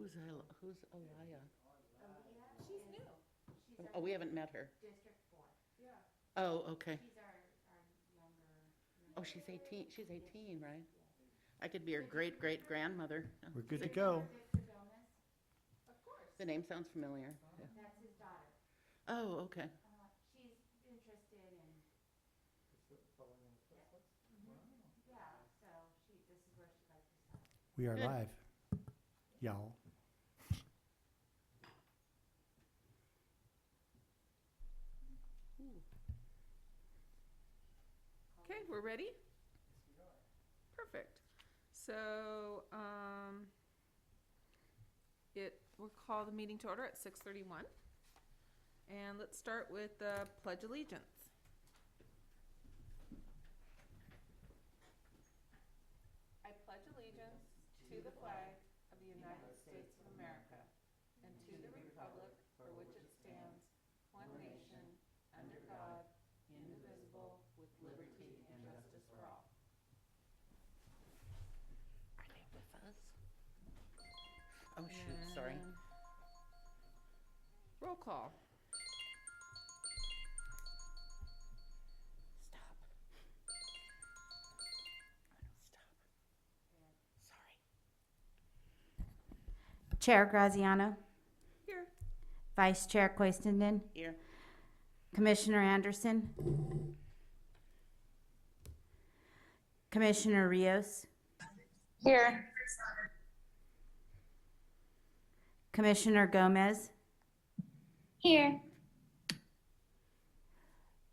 Who's Alaya? She's new. Oh, we haven't met her. District 4. Yeah. Oh, okay. She's our younger. Oh, she's 18. She's 18, right? I could be her great-great-grandmother. We're good to go. Victor Gomez. Of course. The name sounds familiar. Yeah. That's his daughter. Oh, okay. She's interested in. Following in the footsteps? Yeah, so this is where she'd like to start. We are Good. live, y'all. Okay, we're ready? Perfect. So, we'll call the meeting to order at 6:31. And let's start with the Pledge Allegiance. I pledge allegiance to the flag of the United States of America and to the republic for which it stands, one nation, under God, indivisible, with liberty and justice for all. Are they with us? Oh, shoot, sorry. And roll call. Stop. Stop. Sorry. Chair Graziano, Here. Vice Chair Quaistenden, Here. Commissioner Anderson, Commissioner Rios, Here. Commissioner Gomez. Here.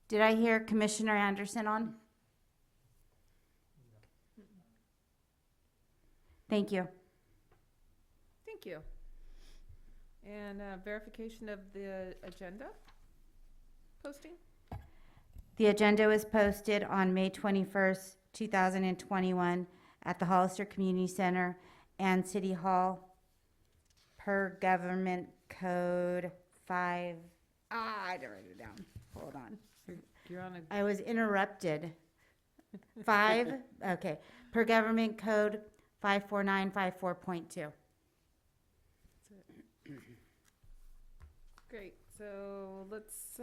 Did I hear Commissioner Anderson on? Thank you. Thank you. And verification of the agenda posting? The agenda was posted on May 21st, 2021 at the Hollister Community Center and City Hall per Government Code 5. I didn't write it down. Hold on. You're on a I was interrupted. 5, okay, per Government Code 54954.2. great. So let's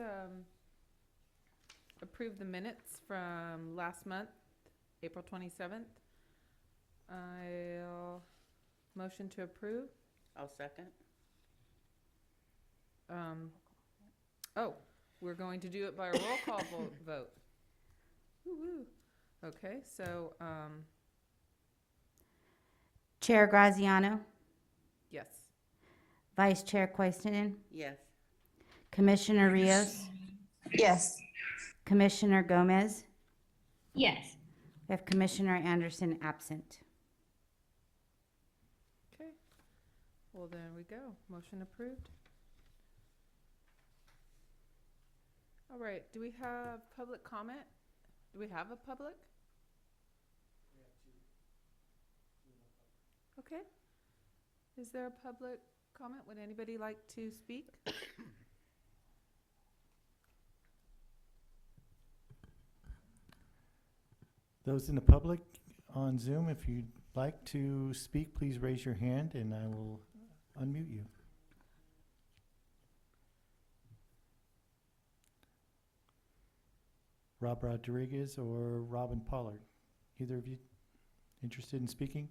approve the minutes from last month, April 27th. I'll motion to approve. I'll second. We're going to do it by a roll call vote. Woo-woo. Okay, so Chair Graziano, yes. Vice Chair Quaistinen, Yes. Commissioner Rios, Yes. Commissioner Gomez. Yes. We have Commissioner Anderson absent. Okay. Well, there we go. Motion approved. All right. Do we have public comment? Do we have a public? Okay. Is there a public comment? Would anybody like to speak? Those in the public on Zoom, if you'd like to speak, please raise your hand and I will unmute you. Rob Rodriguez or Robin Pollard? Either of you interested in speaking?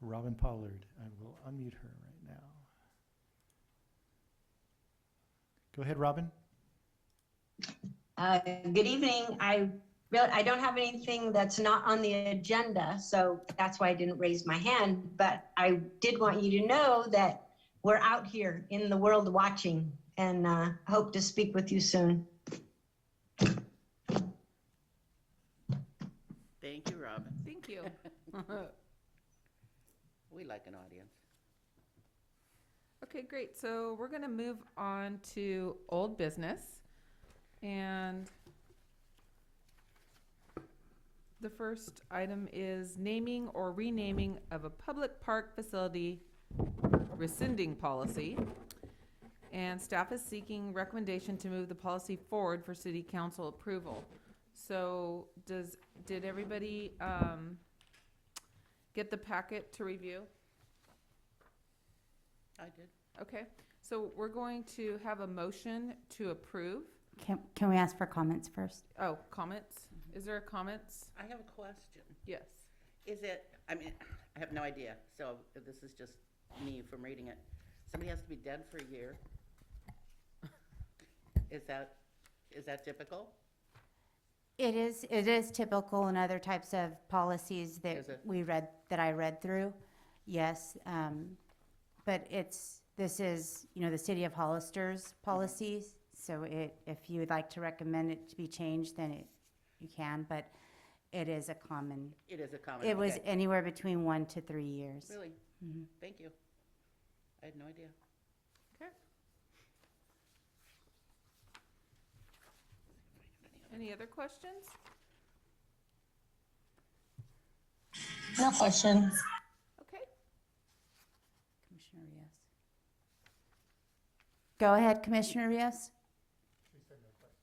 Robin Pollard, I will unmute her right now. Go ahead, Robin. Good evening. I don't have anything that's not on the agenda, so that's why I didn't raise my hand. But I did want you to know that we're out here in the world watching, and hope to speak with you soon. Thank you, Robin. Thank you. We like an audience. Okay, great. So we're going to move on to old business. And the first item is naming or renaming of a public park facility rescinding policy. And staff is seeking recommendation to move the policy forward for city council approval. So did everybody get the packet to review? I did. Okay, so we're going to have a motion to approve. Can we ask for comments first? Oh, comments? Is there a comments? I have a question. Yes. Is it, I mean, I have no idea, so this is just me from reading it. Somebody has to be dead for a year. Is that typical? It is typical in other types of policies that Is it? I read through, yes. But this is, the city of Hollister's policies, so if you would like to recommend it to be changed, then you can, but it is a common, It is a common, it was okay. anywhere between 1 to 3 years. Really? Mhm. Thank you. I had no idea. Okay. Any other questions? No questions. Okay. Commissioner Rios. Go ahead, Commissioner Rios.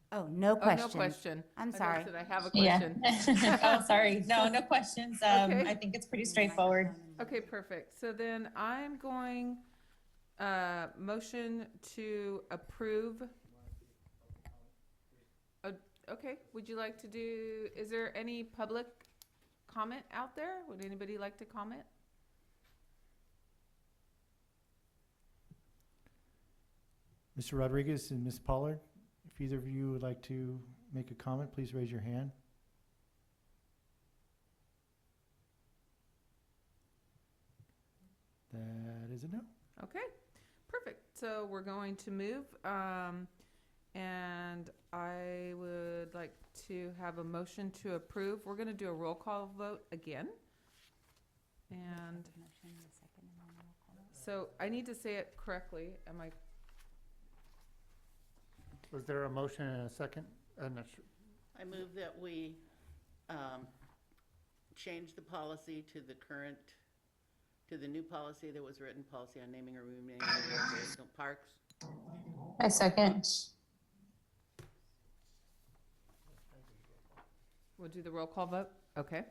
Oh, no Oh, question. no question. I'm I sorry. noticed that I have a Yeah. question. Oh, sorry. No, no questions. Okay. I think it's pretty straightforward. Okay, perfect. So then I'm going, motion to approve. Okay, would you like to do, is there any public comment out there? Would anybody like to comment? Mr. Rodriguez and Ms. Pollard, if either of you would like to make a comment, please raise your hand. That is a no. Okay, perfect. So we're going to move, and I would like to have a motion to approve. We're gonna do a roll call vote again. And so I need to say it correctly. Am I, Was there a motion and a second? I'm not sure. I move that we change the policy to the new policy that was written, policy on naming or renaming recreational parks. I second. we'll do the roll call vote? Okay.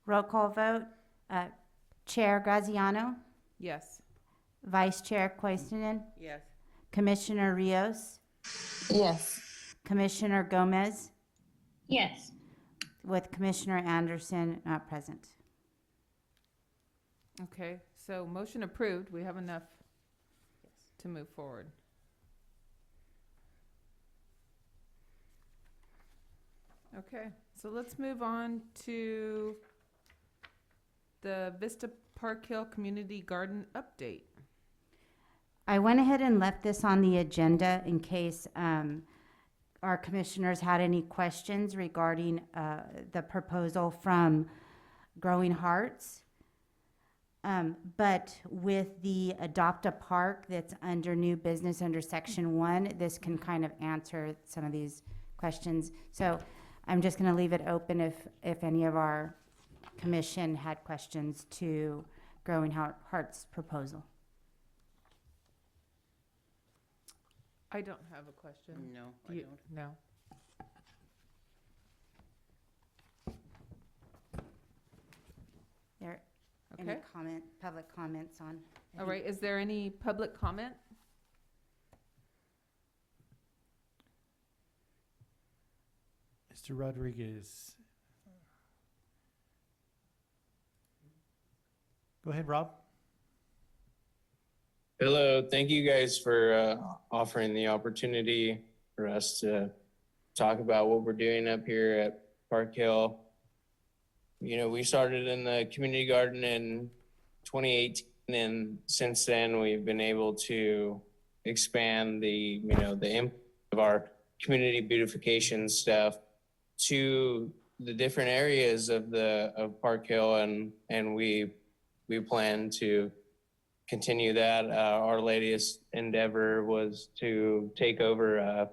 Roll call vote. Chair Graziano, Yes. Vice Chair Quaisten, Yes. Commissioner Rios, Yes. Commissioner Gomez, Yes. with Commissioner Anderson not present. Okay, so motion approved. We have enough to move forward. Okay, so let's move on to the Vista Park Hill Community Garden update. I went ahead and left this on the agenda in case our commissioners had any questions regarding the proposal from Growing Hearts. But with the Adopt a Park that's under new business under section 1, this can kind of answer some of these questions. So I'm just gonna leave it open if any of our commission had questions to Growing Hearts proposal. I don't have a question. No, Do I you? don't. No. There, any Okay. public comments on? All right, is there any public comment? Mr. Rodriguez. Go ahead, Rob. Hello, thank you guys for offering the opportunity for us to talk about what we're doing up here at Park Hill. You know, we started in the community garden in 2018, and since then we've been able to expand the impact of our community beautification stuff to the different areas of Park Hill, and we plan to continue that. Our latest endeavor was to take over a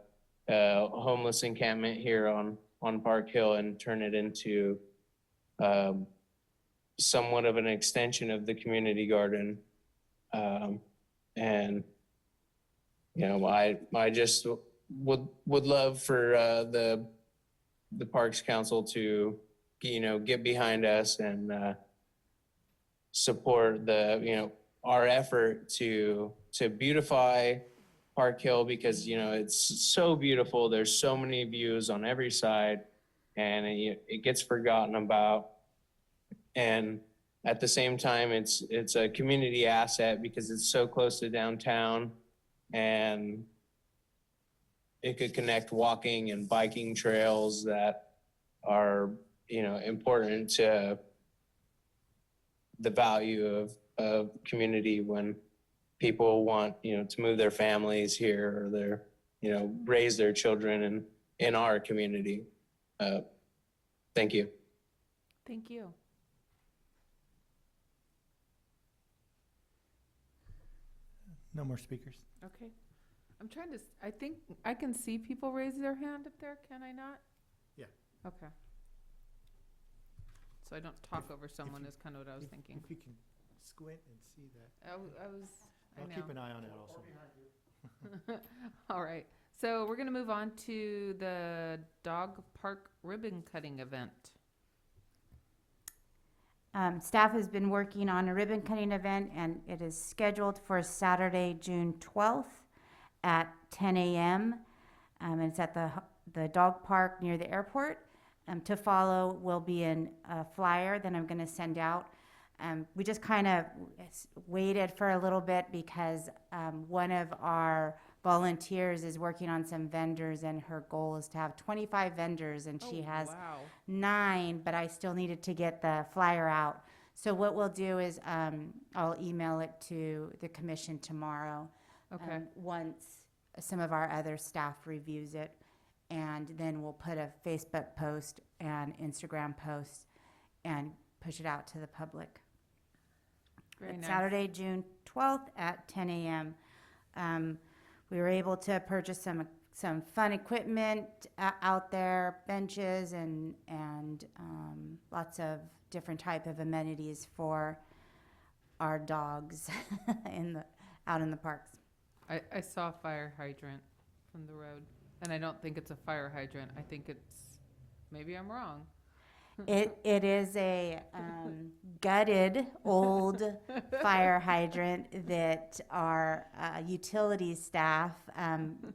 homeless encampment here on Park Hill and turn it into somewhat of an extension of the community garden. And I just would love for the Parks Council to get behind us and support our effort to beautify Park Hill, because it's so beautiful. There's so many views on every side, and it gets forgotten about. And at the same time, it's a community asset because it's so close to downtown, and it could connect walking and biking trails that are important to the value of community when people want to move their families here, or raise their children in our community. Thank you. Thank you. No more speakers. Okay. I'm trying to, I think I can see people raise their hand up there, can I not? Yeah. Okay. So I don't talk over someone is kind of what I was thinking. If you can squint and see that. I I'll know. keep an eye on it also. All right. So we're going to move on to the dog park ribbon cutting event. Staff has been working on a ribbon cutting event, and it is scheduled for Saturday, June 12th at 10 a.m. And it's at the dog park near the airport. To follow will be in a flyer that I'm going to send out. We just kind of waited for a little bit because one of our volunteers is working on some vendors, and her goal is to have 25 vendors, and she has Wow. 9, but I still needed to get the flyer out. So what we'll do is I'll email it to the commission tomorrow. Okay. Once some of our other staff reviews it, and then we'll put a Facebook post and Instagram post and push it out to the public. Very nice. Saturday, June 12th at 10 a.m. We were able to purchase some fun equipment out there, benches and lots of different type of amenities for our dogs out in the parks. I saw a fire hydrant from the road, and I don't think it's a fire hydrant. I think it's, maybe I'm wrong. It is a gutted old fire hydrant that our utilities staff,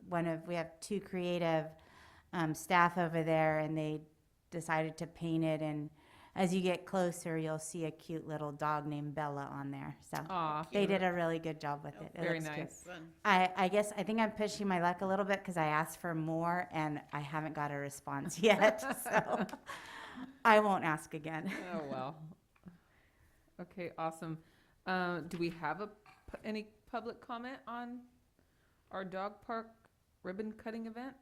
we have 2 creative staff over there, and they decided to paint it. And as you get closer, you'll see a cute little dog named Bella on there. So Aw. they did a really good job with it. It Very looks cute. nice. Fun. I think I'm pushing my luck a little bit because I asked for more and I haven't got a response yet. So I won't ask again. Oh, well. Okay, awesome. Do we have any public comment on our dog park ribbon cutting event?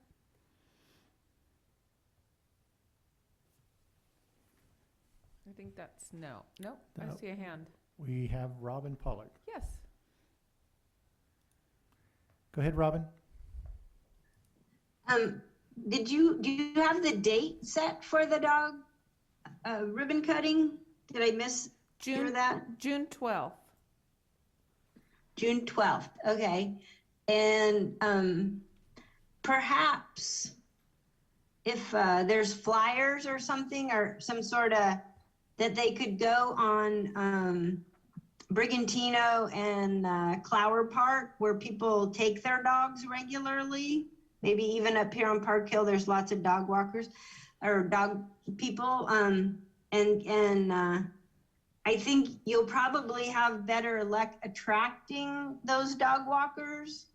I think that's no. Nope, I No. see a hand. We have Robin Pollock. Yes. Go ahead, Robin. Do you have the date set for the dog ribbon cutting? Did I hear that? June 12th. June 12th, okay. And perhaps if there's flyers or something, or some sort of, that they could go on Brigantino and Clower Park, where people take their dogs regularly. Maybe even up here on Park Hill, there's lots of dog walkers or dog people. I think you'll probably have better luck attracting those dog walkers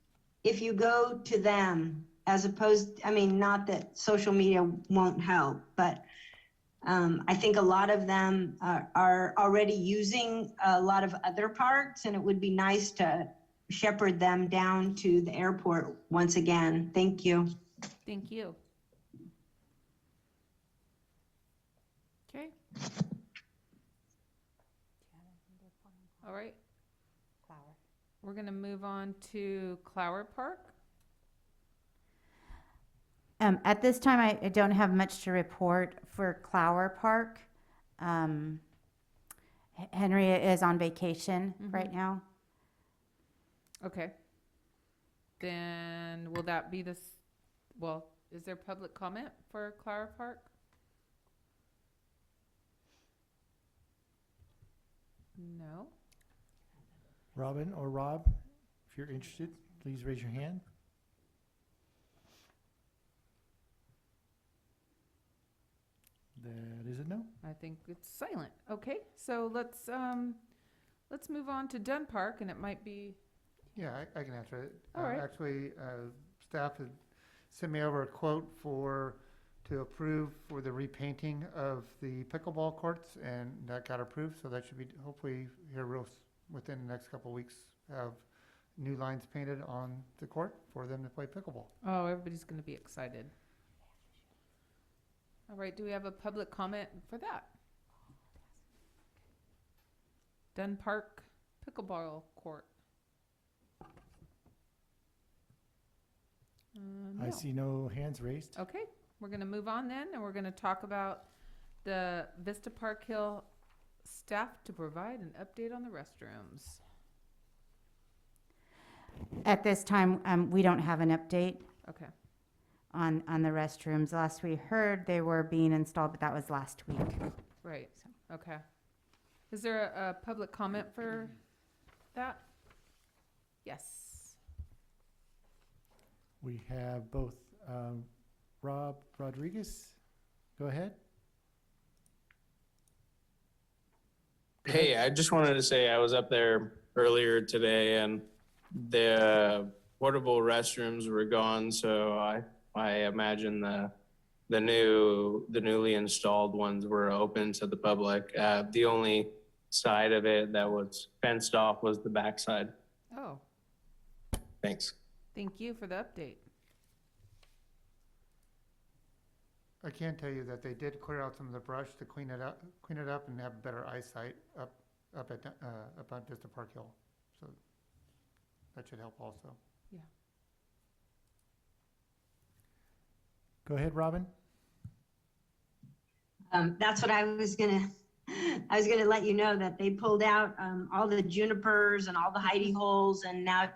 if you go to them, as opposed, not that social media won't help, but I think a lot of them are already using a lot of other parks, and it would be nice to shepherd them down to the airport once again. Thank you. Thank you. Okay. All right. We're going to move on to Clower Park. At this time, I don't have much to report for Clower Park. Henry is on vacation right now. Okay. Then will that be this, well, is there public comment for Clower Park? No? Robin or Rob, if you're interested, please raise your hand. That is a no. I think it's silent. Okay, so let's move on to Dunn Park, and it might be, Yeah, I can answer it. All right. Actually, staff had sent me over a quote to approve for the repainting of the pickleball courts, and that got approved, so that should be hopefully here within the next couple of weeks, have new lines painted on the court for them to play pickleball. oh, everybody's gonna be excited. All right, do we have a public comment for that? Dunn Park Pickleball Court. I No. see no hands raised. Okay, we're gonna move on then, and we're gonna talk about the Vista Park Hill staff to provide an update on the restrooms. At this time, we don't have an update Okay, on the restrooms. Last we heard, they were being installed, but that was last week. right, okay. Is there a public comment for that? Yes. We have both Rob Rodriguez. Go ahead. Hey, I just wanted to say I was up there earlier today and the portable restrooms were gone, so I imagine the newly installed ones were open to the public. The only side of it that was fenced off was the backside. Oh, Thanks. thank you for the update. I can tell you that they did clear out some of the brush to clean it up and have better eyesight up on Vista Park Hill. So that should help also. Go ahead, Robin. That's what I was gonna let you know, that they pulled out all the junipers and all the hidey holes, and now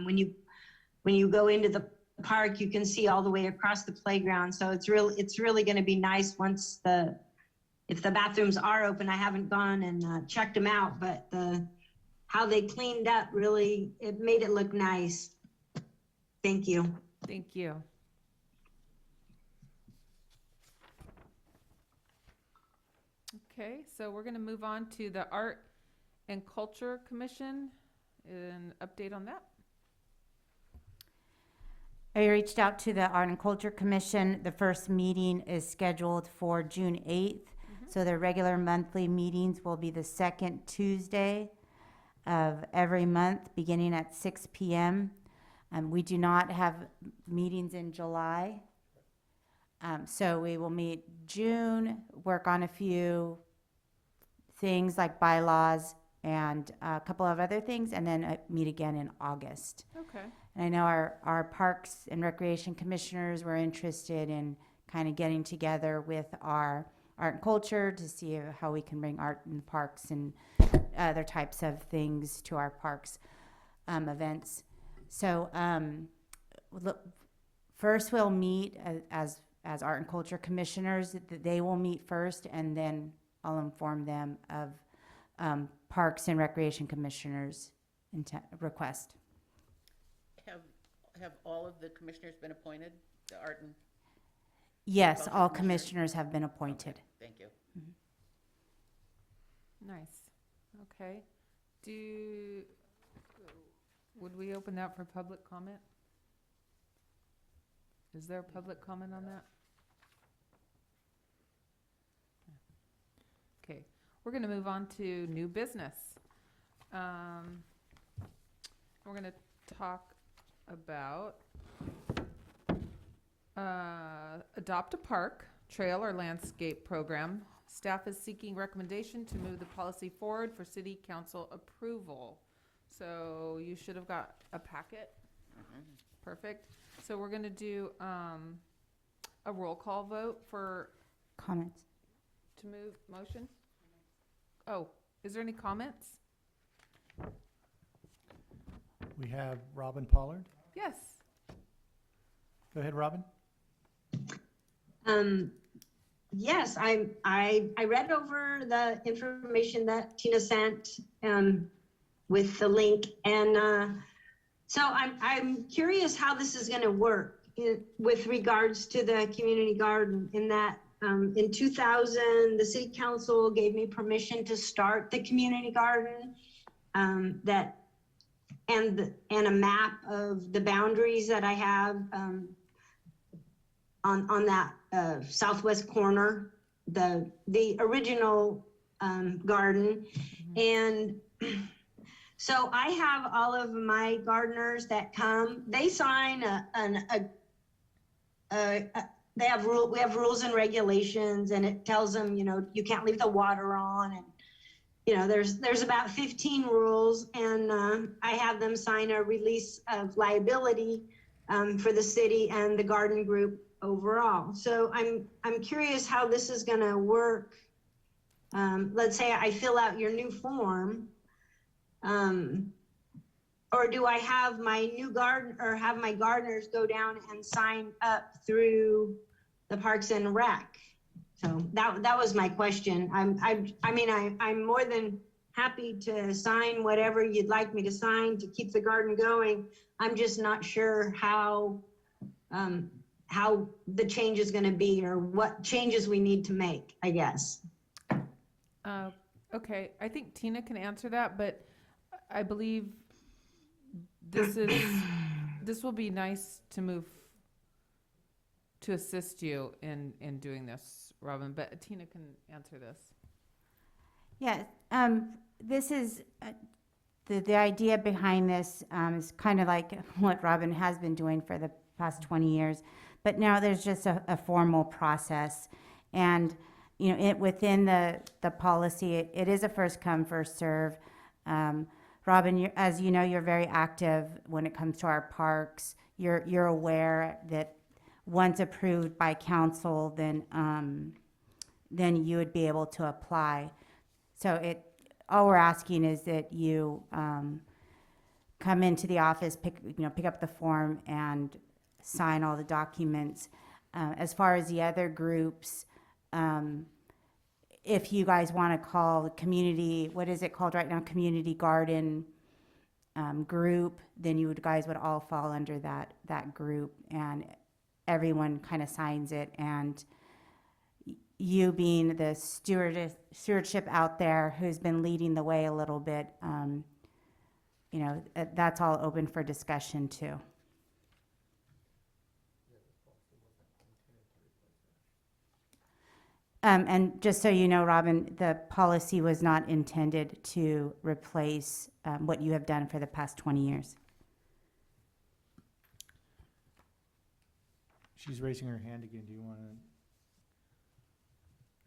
when you go into the park, you can see all the way across the playground. So it's really going to be nice once if the bathrooms are open. I haven't gone and checked them out, but how they cleaned up, really, it made it look nice. Thank you. Thank you. Okay, so we're gonna move on to the Art and Culture Commission, an update on that. I reached out to the Art and Culture Commission. The first meeting is scheduled for June 8th. So their regular monthly meetings will be the second Tuesday of every month, beginning at 6 p.m. We do not have meetings in July. So we will meet June, work on a few things like bylaws and a couple of other things, and then meet again in August. Okay. And I know our Parks and Recreation Commissioners were interested in kind of getting together with our art and culture to see how we can bring art in the parks and other types of things to our parks events. So first we'll meet as Art and Culture Commissioners. They will meet first, and then I'll inform them of Parks and Recreation Commissioners' request. Have all of the commissioners been appointed, the art and? Yes, Culture all Commissioner? commissioners have been appointed. Okay, thank you. Nice. Okay. Would we open that for public comment? Is there public comment on that? Okay, we're gonna move on to new business. We're gonna talk about adopt a park, trail, or landscape program. Staff is seeking recommendation to move the policy forward for city council approval. So you should have got a packet. Perfect. So we're gonna do a roll call vote for, Comments? to move motion? Oh, is there any comments? We have Robin Pollard. Yes. Go ahead, Robin. Yes, I read over the information that Tina sent, with the link, and, so I'm curious how this is gonna work with regards to the community garden, in that, in 2000, the city council gave me permission to start the community garden, that, and a map of the boundaries that I have, on that southwest corner, the original garden. And so I have all of my gardeners that come, they sign we have rules and regulations, and it tells them, you can't leave the water on, and there's about 15 rules, and I have them sign a release of liability for the city and the garden group overall. So I'm curious how this is going to work. Let's say I fill out your new form, or do I have my new garden, or have my gardeners go down and sign up through the Parks and Rec? So that was my question. I'm more than happy to sign whatever you'd like me to sign to keep the garden going. I'm just not sure how the change is going to be, or what changes we need to make, I guess. Okay, I think Tina can answer that, but I believe this will be nice to assist you in doing this, Robin, but Tina can answer this. Yeah, this is, the idea behind this is kind of like what Robin has been doing for the past 20 years, but now there's just a formal process. And, within the policy, it is a first come, first serve. Robin, as you know, you're very active when it comes to our parks. You're aware that once approved by council, then you would be able to apply. So all we're asking is that you come into the office, pick up the form and sign all the documents. As far as the other groups, if you guys want to call the community, what is it called right now, community garden group, then you guys would all fall under that group, and everyone kind of signs it. And you being the stewardship out there who's been leading the way a little bit, that's all open for discussion too. And just so you know, Robin, the policy was not intended to replace what you have done for the past 20 years. She's raising her hand again. Do you want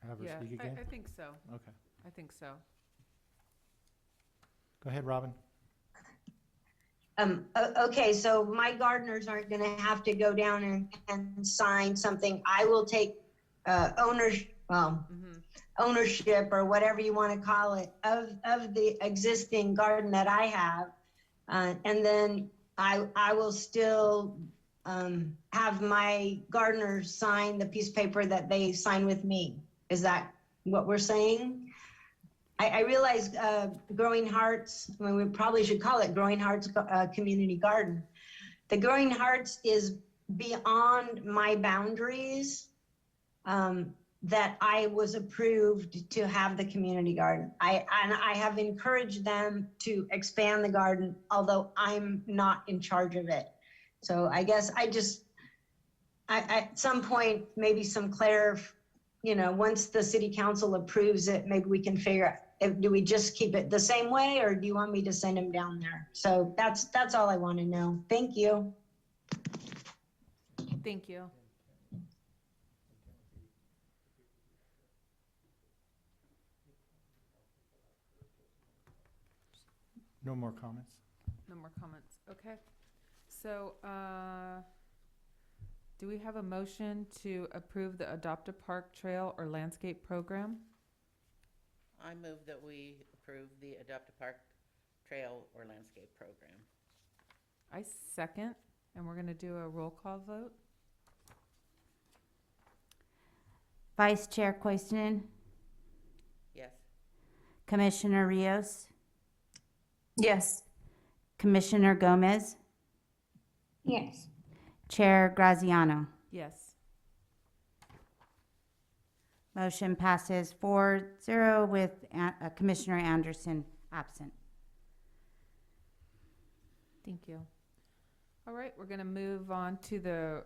to have her Yeah, speak again? I think so. Okay. I think so. Go ahead, Robin. Okay, so my gardeners aren't going to have to go down and sign something. I will take ownership, or whatever you want to call it, of the existing garden that I have, and then I will still have my gardeners sign the piece of paper that they sign with me. Is that what we're saying? I realize Growing Hearts, we probably should call it Growing Hearts Community Garden. The Growing Hearts is beyond my boundaries, that I was approved to have the community garden. I have encouraged them to expand the garden, although I'm not in charge of it. So I guess at some point, maybe some once the city council approves it, maybe we can figure out, do we just keep it the same way, or do you want me to send them down there? So that's all I want to know. Thank you. Thank you. No more comments? No more comments. Okay. So, do we have a motion to approve the Adopt a Park Trail or Landscape Program? I move that we approve the Adopt a Park Trail or Landscape Program. I second, and we're going to do a roll call vote. Vice Chair Koistinen, Yes. Commissioner Rios, Yes. Commissioner Gomez, Yes. Chair Graziano. Yes. Motion passes 4-0 with Commissioner Anderson absent. Thank you. All right, we're gonna move on to the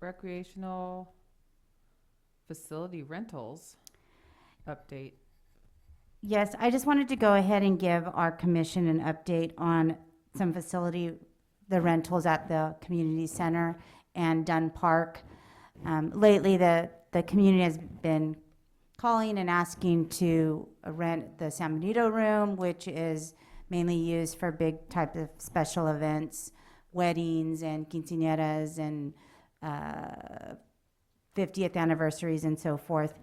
recreational facility rentals update. Yes, I just wanted to go ahead and give our commission an update on some the rentals at the community center and Dunn Park. Lately, the community has been calling and asking to rent the San Benito room, which is mainly used for big type of special events, weddings and quinceañeras and 50th anniversaries and so forth.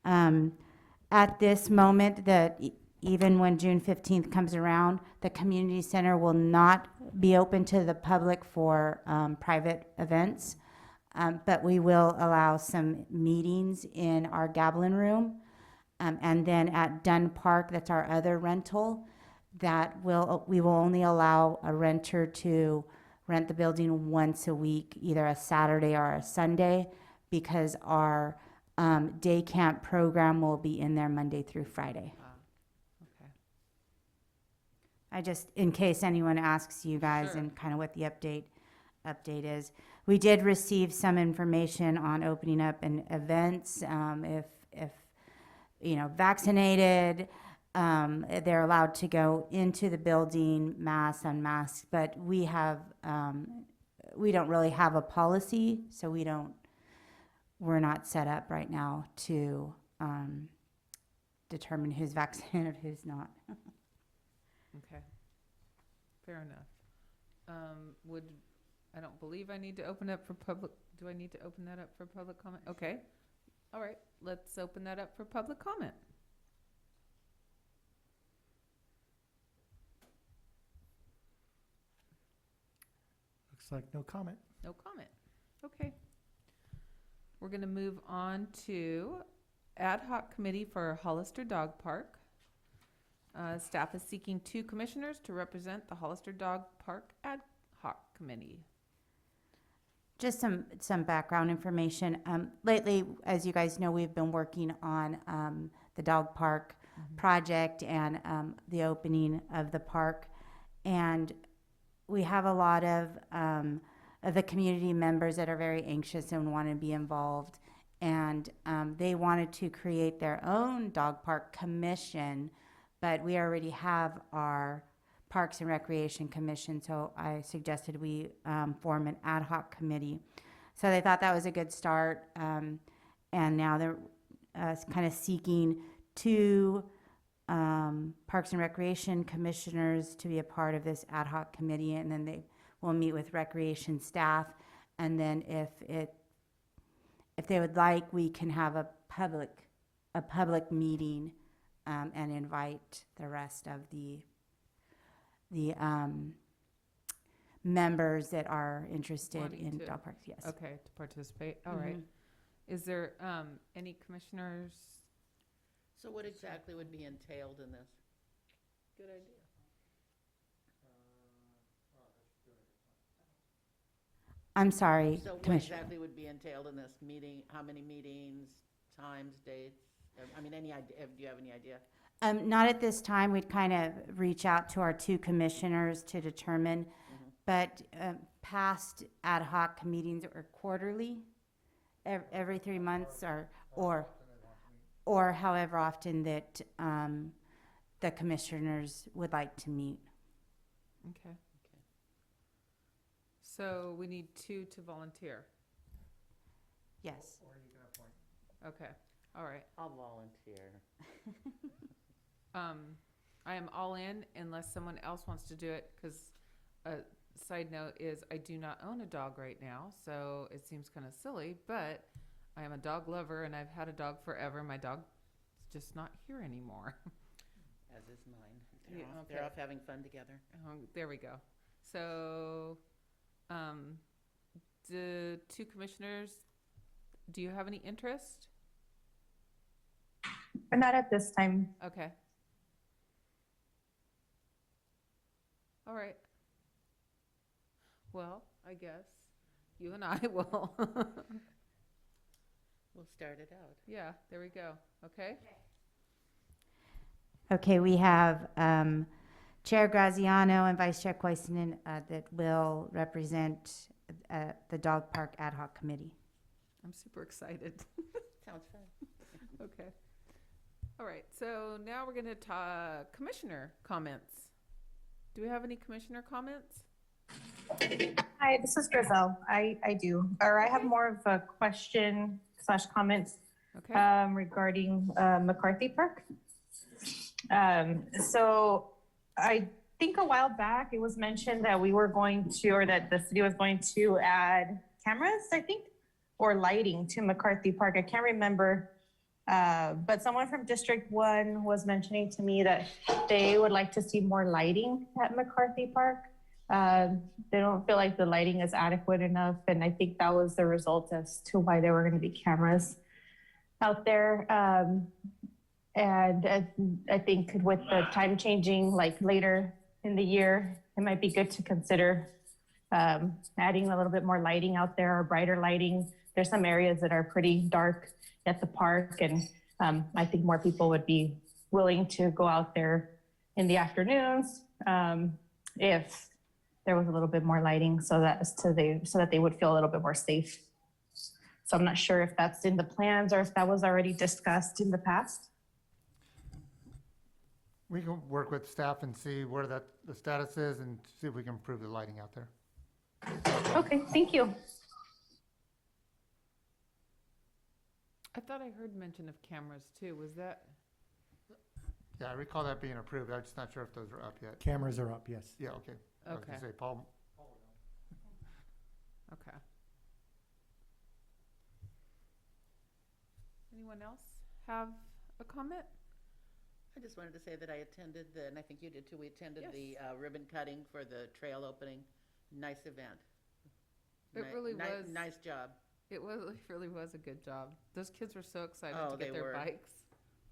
At this moment, even when June 15th comes around, the community center will not be open to the public for private events, but we will allow some meetings in our Gablin room. And then at Dunn Park, that's our other rental, we will only allow a renter to rent the building once a week, either a Saturday or a Sunday, because our day camp program will be in there Monday through Friday. Okay. I just, in case anyone asks you guys Sure. and kind of what the update is. We did receive some information on opening up in events, if vaccinated, they're allowed to go into the building, mask, unmasked, but we don't really have a policy, so we're not set up right now to determine who's vaccinated, who's not. Okay. Fair enough. I don't believe I need to open up for public, do I need to open that up for public comment? Okay. All right, let's open that up for public comment. Looks like no comment. No comment. Okay. We're gonna move on to ad hoc committee for Hollister Dog Park. Staff is seeking 2 commissioners to represent the Hollister Dog Park ad hoc committee. Just some background information. Lately, as you guys know, we've been working on the dog park project and the opening of the park. And we have a lot of the community members that are very anxious and want to be involved. And they wanted to create their own dog park commission, but we already have our Parks and Recreation Commission, so I suggested we form an ad hoc committee. So they thought that was a good start, and now they're kind of seeking 2 Parks and Recreation commissioners to be a part of this ad hoc committee, and then they will meet with recreation staff, and then if they would like, we can have a public meeting and invite the rest of the members that are interested Wanting in to- dog parks, yes. Okay, to participate. All right. Is there any commissioners? So what exactly would be entailed in this? Good idea. I'm sorry, So what Commissioner. exactly would be entailed in this meeting? How many meetings, times, dates? I mean, any idea, do you have any idea? Not at this time. We'd kind of reach out to our 2 commissioners to determine, but past ad hoc meetings are quarterly, every 3 months, or however often that the commissioners would like to meet. Okay. So we need 2 to volunteer. Yes. Or you can appoint. Okay. All right. I'll volunteer. I am all in unless someone else wants to do it, because a side note is I do not own a dog right now, so it seems kind of silly, but I am a dog lover and I've had a dog forever. My dog's just not here anymore. As is mine. Yeah, They're okay. off having fun together. There we go. So, the 2 commissioners, do you have any interest? But not at this time. Okay. All right. Well, I guess you and I will. We'll start it out. Yeah, there we go. Okay. Okay, we have Chair Graziano and Vice Chair Koivunen that will represent the Dog Park Ad Hoc Committee. I'm super excited. Sounds fun. Okay. All right. So now we're going to talk commissioner comments. Do we have any commissioner comments? Hi, this is Griselle. I do, or I have more of a question slash comments Okay. regarding McCarthy Park. So I think a while back it was mentioned that we were going to, or that the city was going to add cameras, I think, or lighting to McCarthy Park. I can't remember. But someone from District 1 was mentioning to me that they would like to see more lighting at McCarthy Park. They don't feel like the lighting is adequate enough, and I think that was the result as to why there were going to be cameras out there. And I think with the time changing, like later in the year, it might be good to consider adding a little bit more lighting out there, or brighter lighting. There's some areas that are pretty dark at the park, and I think more people would be willing to go out there in the afternoons if there was a little bit more lighting, so that they would feel a little bit more safe. So I'm not sure if that's in the plans or if that was already discussed in the past. We can work with staff and see where the status is and see if we can improve the lighting out there. Okay, thank you. I thought I heard mention of cameras too. Was that? Yeah, I recall that being approved. I'm just not sure if those are up yet. Cameras are up, yes. Yeah, okay. I was gonna Okay. say, Paul, Okay. Anyone else have a comment? I just wanted to say that I attended and I think you did too, we attended Yes. the ribbon cutting for the trail opening. Nice event. It really was. Nice job. It really was a good job. Those kids were so excited Oh, to get they their were. bikes.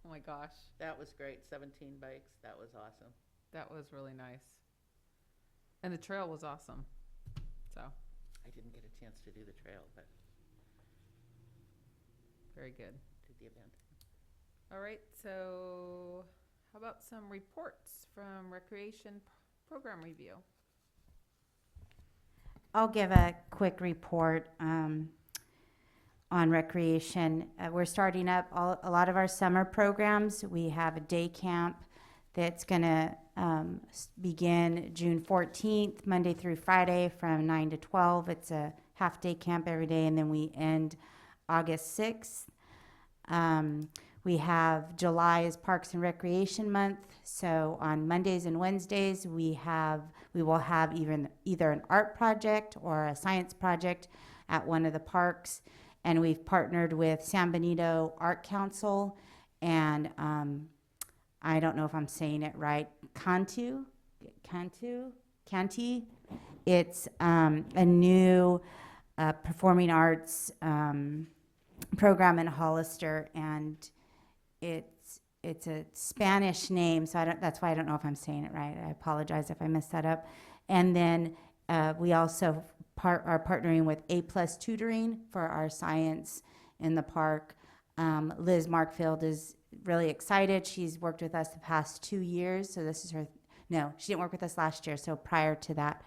Oh my gosh, That was great. 17 bikes. That was awesome. that was really nice. And the trail was awesome. So, I didn't get a chance to do the trail, but very good. did the event. All right, so how about some reports from Recreation Program Review? I'll give a quick report on recreation. We're starting up a lot of our summer programs. We have a day camp that's going to begin June 14th, Monday through Friday from 9 to 12. It's a half-day camp every day, and then we end August 6th. We have July is Parks and Recreation Month, so on Mondays and Wednesdays we will have either an art project or a science project at one of the parks, and we've partnered with San Benito Art Council and I don't know if I'm saying it right, Canti. It's a new performing arts program in Hollister, and it's a Spanish name, so that's why I don't know if I'm saying it right. I apologize if I messed that up. And then we also are partnering with A+ Tutoring for our science in the park. Liz Markfield is really excited. She's worked with us the past 2 years, so this is her. No, she didn't work with us last year, so prior to that.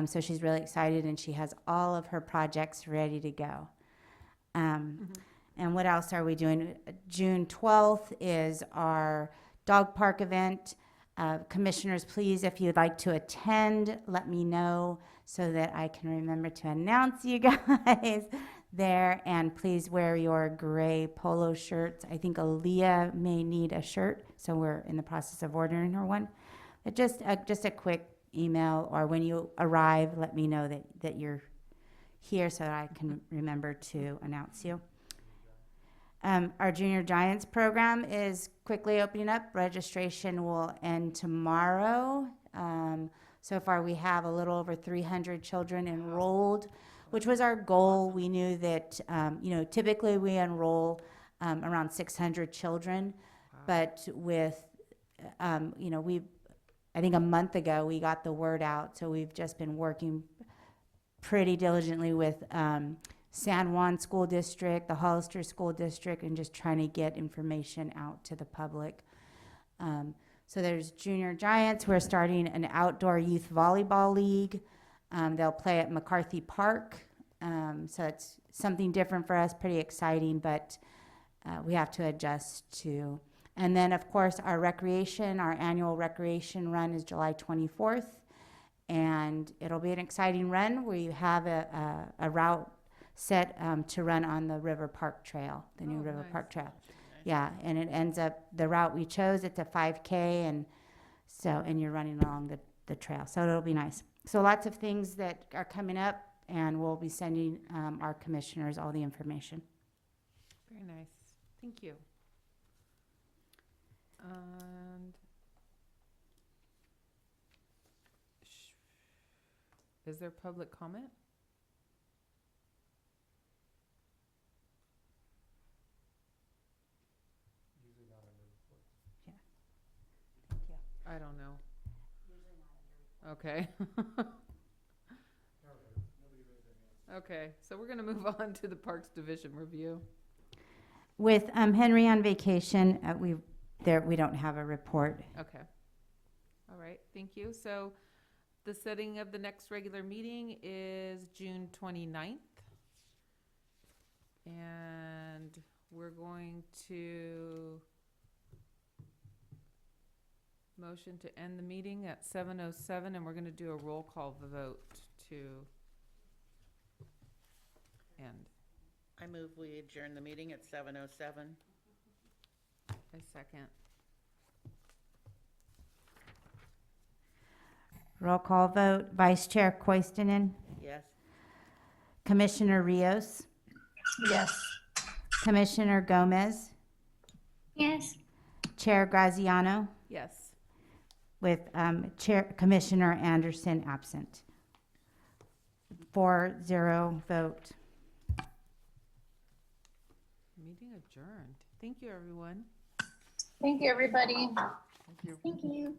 So she's really excited, and she has all of her projects ready to go. And what else are we doing? June 12th is our dog park event. Commissioners, please, if you'd like to attend, let me know so that I can remember to announce you guys there. And please wear your gray polo shirts. I think Aaliyah may need a shirt, so we're in the process of ordering her one. But just a quick email, or when you arrive, let me know that you're here so that I can remember to announce you. Our Junior Giants program is quickly opening up. Registration will end tomorrow. So far we have a little over 300 children enrolled. which was our goal. We knew that, typically we enroll around 600 children, but with, I think a month ago, we got the word out, so we've just been working pretty diligently with San Juan School District, the Hollister School District, and just trying to get information out to the public. So there's Junior Giants. We're starting an outdoor youth volleyball league. They'll play at McCarthy Park. So it's something different for us, pretty exciting, but we have to adjust to. And then, of course, our annual recreation run is July 24th. And it'll be an exciting run. We have a route set to run on the River Park Trail, the new River nice. Park Trail. Yeah, and it ends up, the route we chose, it's a 5K, and you're running along the trail. So it'll be nice. So lots of things that are coming up, and we'll be sending our commissioners all the information. Very nice. Thank you. And is there public comment? I don't know. Okay. Okay, so we're gonna move on to the Parks Division review. With Henry on vacation, we don't have a report. Okay. All right, thank you. So the setting of the next regular meeting is June 29th. And we're going to motion to end the meeting at 7:07, and we're gonna do a roll call vote to end. I move we adjourn the meeting at 7:07. A second. Roll call vote. Vice Chair Koistinen, Yes. Commissioner Rios, Yes. Commissioner Gomez, Yes. Chair Graziano, Yes. with Commissioner Anderson absent. 4-0 vote. Meeting adjourned. Thank you, everyone. Thank you, everybody. Thank you. Thank you.